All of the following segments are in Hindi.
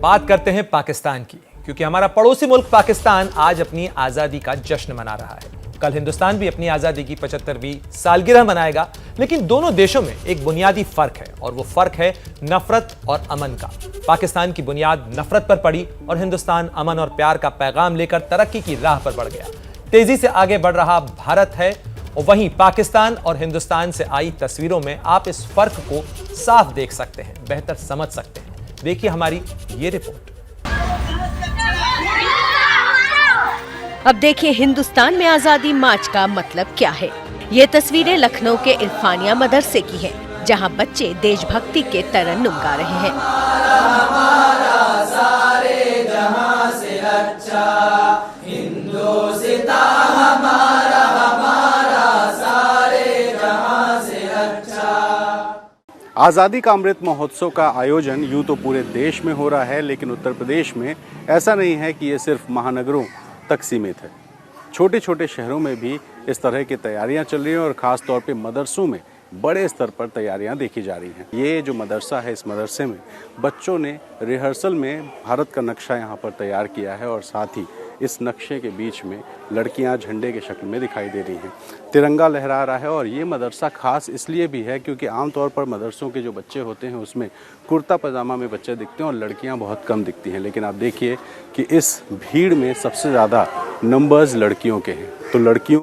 बात करते हैं पाकिस्तान की, क्योंकि हमारा पड़ोसी मुल्क पाकिस्तान आज अपनी आजादी का जश्न मना रहा है। कल हिंदुस्तान भी अपनी आजादी की 75वीं सालगिरह मनाएगा, लेकिन दोनों देशों में एक बुनियादी फर्क है और वो फर्क है नफरत और अमन का। पाकिस्तान की बुनियाद नफरत पर पड़ी और हिंदुस्तान अमन और प्यार का पैगाम लेकर तरक्की की राह पर बढ़ गया। तेजी से आगे बढ़ रहा भारत है और वहीं पाकिस्तान और हिंदुस्तान से आई तस्वीरों में आप इस फर्क को साफ देख सकते हैं, बेहतर समझ सकते हैं। देखिए हमारी ये रिपोर्ट। अब देखिए हिंदुस्तान में आजादी मार्च का मतलब क्या है। ये तस्वीरें लखनऊ के इरफानिया मदरसे की हैं, जहां बच्चे देशभक्ति के तरन्नुम गा रहे हैं। आज़ादी का अमृत महोत्सव का आयोजन यूं तो पूरे देश में हो रहा है, लेकिन उत्तर प्रदेश में ऐसा नहीं है कि ये सिर्फ महानगरों तक सीमित है। छोटे छोटे शहरों में भी इस तरह की तैयारियां चल रही हैं और ख़ास तौर पे मदरसों में बड़े स्तर पर तैयारियां देखी जा रही हैं। ये जो मदरसा है, इस मदरसे में बच्चों ने रिहर्सल में भारत का नक्शा यहाँ पर तैयार किया है और साथ ही इस नक्शे के बीच में लड़कियां झंडे के शक्ल में दिखाई दे रही हैं, तिरंगा लहरा रहा है। और ये मदरसा खास इसलिए भी है क्योंकि आमतौर पर मदरसों के जो बच्चे होते हैं उसमें कुर्ता पजामा में बच्चे दिखते हैं और लड़कियां बहुत कम दिखती हैं, लेकिन आप देखिए कि इस भीड़ में सबसे ज़्यादा नंबर्स लड़कियों के हैं। तो लड़कियों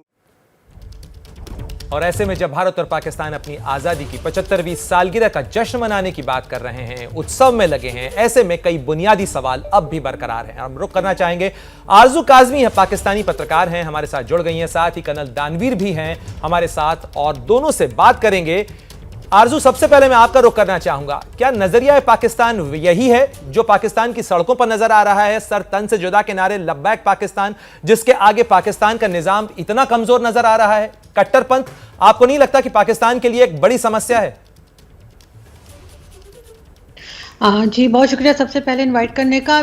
और ऐसे में जब भारत और पाकिस्तान अपनी आजादी की 75वीं सालगिरह का जश्न मनाने की बात कर रहे हैं, उत्सव में लगे हैं, ऐसे में कई बुनियादी सवाल अब भी बरकरार हैं। हम रुख करना चाहेंगे, आरजू काजमी है, पाकिस्तानी पत्रकार हैं, हमारे साथ जुड़ गई हैं। साथ ही कर्नल दानवीर भी हैं हमारे साथ और दोनों से बात करेंगे। आरजू, सबसे पहले मैं आपका रुख करना चाहूंगा, क्या नजरिया पाकिस्तान यही है जो पाकिस्तान की सड़कों पर नजर आ रहा है? सर तन से जुदा के नारे, लब्बैक पाकिस्तान, जिसके आगे पाकिस्तान का निजाम इतना कमजोर नजर आ रहा है। कट्टरपंथ, आपको नहीं लगता कि पाकिस्तान के लिए एक बड़ी समस्या है? जी बहुत शुक्रिया सबसे पहले इनवाइट करने का।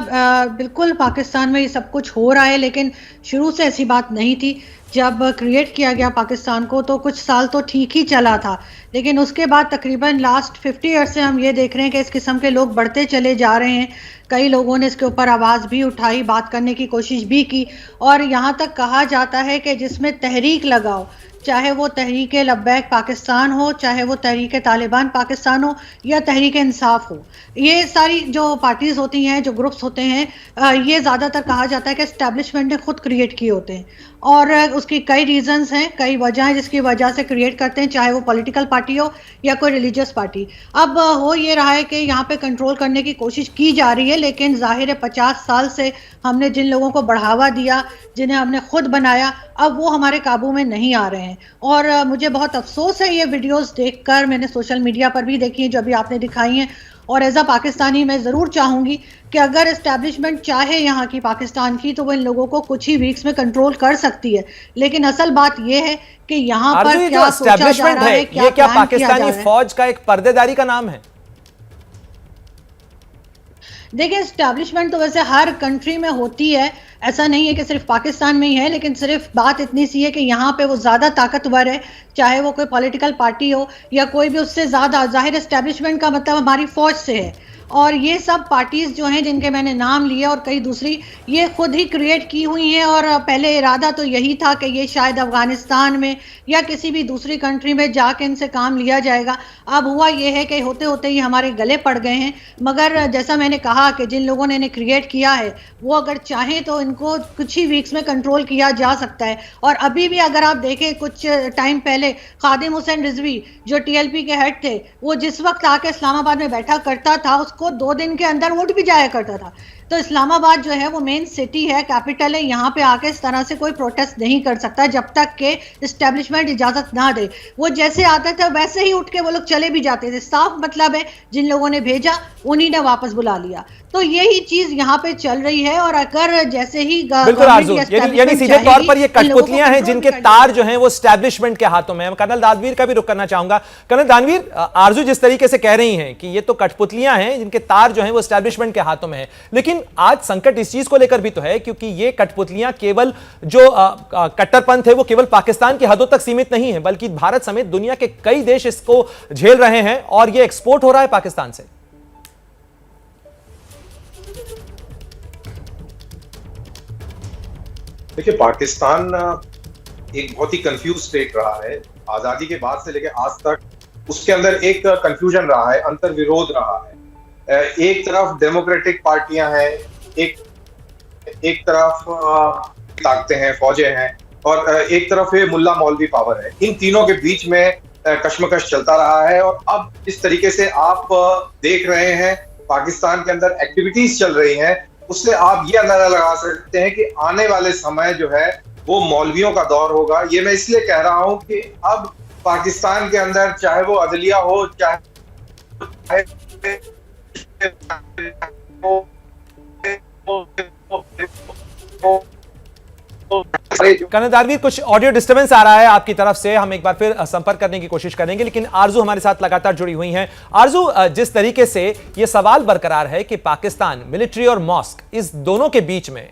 बिल्कुल पाकिस्तान में ये सब कुछ हो रहा है, लेकिन शुरू से ऐसी बात नहीं थी। जब क्रिएट किया गया पाकिस्तान को तो कुछ साल तो ठीक ही चला था, लेकिन उसके बाद तकरीबन लास्ट 50 ईयर्स से हम ये देख रहे हैं कि इस किस्म के लोग बढ़ते चले जा रहे हैं। कई लोगों ने इसके ऊपर आवाज़ भी उठाई, बात करने की कोशिश भी की, और यहाँ तक कहा जाता है कि जिसमें तहरीक लगाओ, चाहे वो तहरीक लब्बैक पाकिस्तान हो, चाहे वो तहरीक तालिबान पाकिस्तान हो या तहरीक इंसाफ हो, ये सारी जो पार्टीज़ होती हैं, जो ग्रुप्स होते हैं, ये ज़्यादातर कहा जाता है कि इस्टेब्लिशमेंट ने खुद क्रिएट किए होते हैं। और उसकी कई रीजंस हैं, कई वजह हैं जिसकी वजह से क्रिएट करते हैं, चाहे वो पॉलिटिकल पार्टी हो या कोई रिलीजियस पार्टी। अब हो ये रहा है कि यहाँ पे कंट्रोल करने की कोशिश की जा रही है, लेकिन जाहिर है 50 साल से हमने जिन लोगों को बढ़ावा दिया, जिन्हें हमने खुद बनाया, अब वो हमारे काबू में नहीं आ रहे हैं। और मुझे बहुत अफसोस है ये वीडियोस देखकर, मैंने सोशल मीडिया पर भी देखी हैं जो अभी आपने दिखाई हैं। और एज अ पाकिस्तानी मैं ज़रूर चाहूँगी कि अगर इस्टेब्लिशमेंट चाहे यहाँ की पाकिस्तान की, तो वो इन लोगों को कुछ ही वीक्स में कंट्रोल कर सकती है। लेकिन असल बात ये है कि यहाँ पर क्या सोचा जा रहा है, ये क्या पाकिस्तानी फौज का एक पर्देदारी का नाम है? देखिए, एस्टैब्लिशमेंट तो वैसे हर कंट्री में होती है, ऐसा नहीं है कि सिर्फ पाकिस्तान में ही है, लेकिन सिर्फ बात इतनी सी है कि यहाँ पे वो ज़्यादा ताकतवर है, चाहे वो कोई पॉलिटिकल पार्टी हो या कोई भी उससे ज़्यादा। जाहिर एस्टैब्लिशमेंट का मतलब हमारी फौज से है, और ये सब पार्टीज़ जो हैं जिनके मैंने नाम लिए और कई दूसरी, ये खुद ही क्रिएट की हुई हैं। और पहले इरादा तो यही था कि ये शायद अफ़गानिस्तान में या किसी भी दूसरी कंट्री में जाके इनसे काम लिया जाएगा। अब हुआ ये है कि होते होते ही हमारे गले पड़ गए हैं। मगर जैसा मैंने कहा कि जिन लोगों ने इन्हें क्रिएट किया है, वो अगर चाहें तो इनको कुछ ही वीक्स में कंट्रोल किया जा सकता है। और अभी भी अगर आप देखें, कुछ टाइम पहले खादिम हुसैन रिजवी जो TLP के हेड थे, वो जिस वक्त आके इस्लामाबाद में बैठा करता था, को 2 दिन के अंदर वोट भी जाया करता था। तो इस्लामाबाद जो है वो मेन सिटी है, कैपिटल है, यहाँ पे आके इस तरह से कोई प्रोटेस्ट नहीं कर सकता जब तक के इस्टेब्लिशमेंट इजाजत ना दे। वो जैसे आते थे वैसे ही उठ के वो लोग चले भी जाते थे। साफ मतलब है, जिन लोगों ने भेजा उन्हीं ने वापस बुला लिया। तो यही चीज यहाँ पे चल रही है। और अगर जैसे ही बिल्कुल आरजू, यानी सीधे तौर पर ये कठपुतलियां हैं जिनके तार जो हैं वो एस्टैब्लिशमेंट के हाथों में है। कर्नल दानवीर का भी रुख करना चाहूंगा। कर्नल दानवीर, आरजू जिस तरीके से कह रही हैं कि ये तो कठपुतलियां हैं जिनके तार जो हैं वो एस्टैब्लिशमेंट के हाथों में है, लेकिन आज संकट इस चीज को लेकर भी तो है, क्योंकि ये कठपुतलियां केवल जो कट्टरपंथ है वो केवल पाकिस्तान की हदों तक सीमित नहीं है, बल्कि भारत समेत दुनिया के कई देश इसको झेल रहे हैं और ये एक्सपोर्ट हो रहा है पाकिस्तान से। देखिए, पाकिस्तान एक बहुत ही कंफ्यूज स्टेट रहा है। आजादी के बाद से लेकर आज तक उसके अंदर एक कंफ्यूजन रहा है, अंतर विरोध रहा है। एक तरफ डेमोक्रेटिक पार्टियां हैं, एक तरफ ताकतें हैं, फौजें हैं, और एक तरफ ये मुल्ला मौलवी पावर है। इन तीनों के बीच में कश्मकश चलता रहा है। और अब इस तरीके से आप देख रहे हैं पाकिस्तान के अंदर एक्टिविटीज चल रही हैं, उससे आप ये अंदाजा लगा सकते हैं कि आने वाले समय जो है वो मौलवियों का दौर होगा। ये मैं इसलिए कह रहा हूं कि अब पाकिस्तान के अंदर चाहे वो अदलिया हो, चाहे कर्नल दानवीर, कुछ ऑडियो डिस्टर्बेंस आ रहा है आपकी तरफ से, हम एक बार फिर संपर्क करने की कोशिश करेंगे, लेकिन आरजू हमारे साथ लगातार जुड़ी हुई हैं। आरजू, जिस तरीके से यह सवाल बरकरार है कि पाकिस्तान मिलिट्री और मॉस्क इस दोनों के बीच में,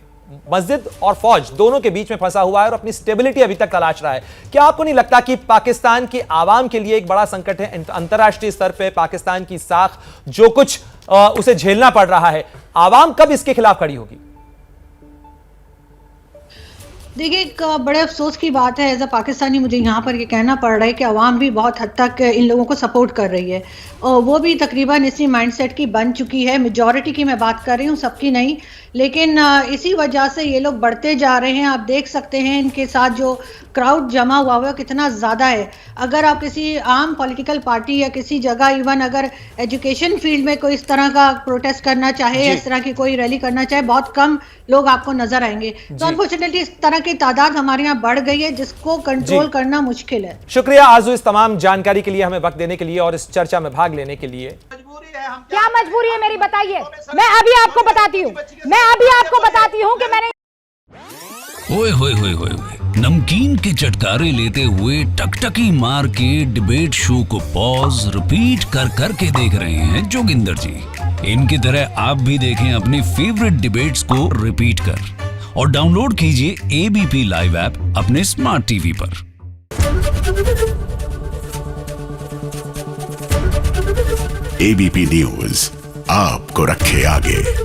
मस्जिद और फौज दोनों के बीच में फंसा हुआ है और अपनी स्टेबिलिटी अभी तक तलाश रहा है, क्या आपको नहीं लगता कि पाकिस्तान की आवाम के लिए एक बड़ा संकट है? अंतर्राष्ट्रीय स्तर पे पाकिस्तान की साख जो कुछ उसे झेलना पड़ रहा है, आवाम कब इसके खिलाफ खड़ी होगी? देखिए, एक बड़े अफसोस की बात है, एज अ पाकिस्तानी मुझे यहाँ पर ये कहना पड़ रहा है कि अवाम भी बहुत हद तक इन लोगों को सपोर्ट कर रही है, और वो भी तकरीबन इसी माइंडसेट की बन चुकी है। मेजॉरिटी की मैं बात कर रही हूँ, सबकी नहीं, लेकिन इसी वजह से ये लोग बढ़ते जा रहे हैं। आप देख सकते हैं इनके साथ जो क्राउड जमा हुआ है कितना ज़्यादा है। अगर आप किसी आम पॉलिटिकल पार्टी या किसी जगह, इवन अगर एजुकेशन फील्ड में कोई इस तरह का प्रोटेस्ट करना चाहे, इस तरह की कोई रैली करना चाहे, बहुत कम लोग आपको नजर आएंगे। तो अनफॉर्चुनेटली इस तरह की तादाद हमारे यहाँ बढ़ गई है, जिसको कंट्रोल करना मुश्किल है। शुक्रिया आरजू, इस तमाम जानकारी के लिए, हमें वक्त देने के लिए और इस चर्चा में भाग लेने के लिए। क्या मजबूरी है मेरी, बताइए। मैं अभी आपको बताती हूँ कि मैंने ओए होए होए होए, नमकीन के चटकारे लेते हुए टकटकी मार के डिबेट शो को पॉज रिपीट कर करके देख रहे हैं जोगिंदर जी। इनकी तरह आप भी देखें अपने फेवरेट डिबेट्स को रिपीट कर, और डाउनलोड कीजिए एबीपी लाइव ऐप अपने स्मार्ट टीवी पर। एबीपी न्यूज आपको रखे आगे।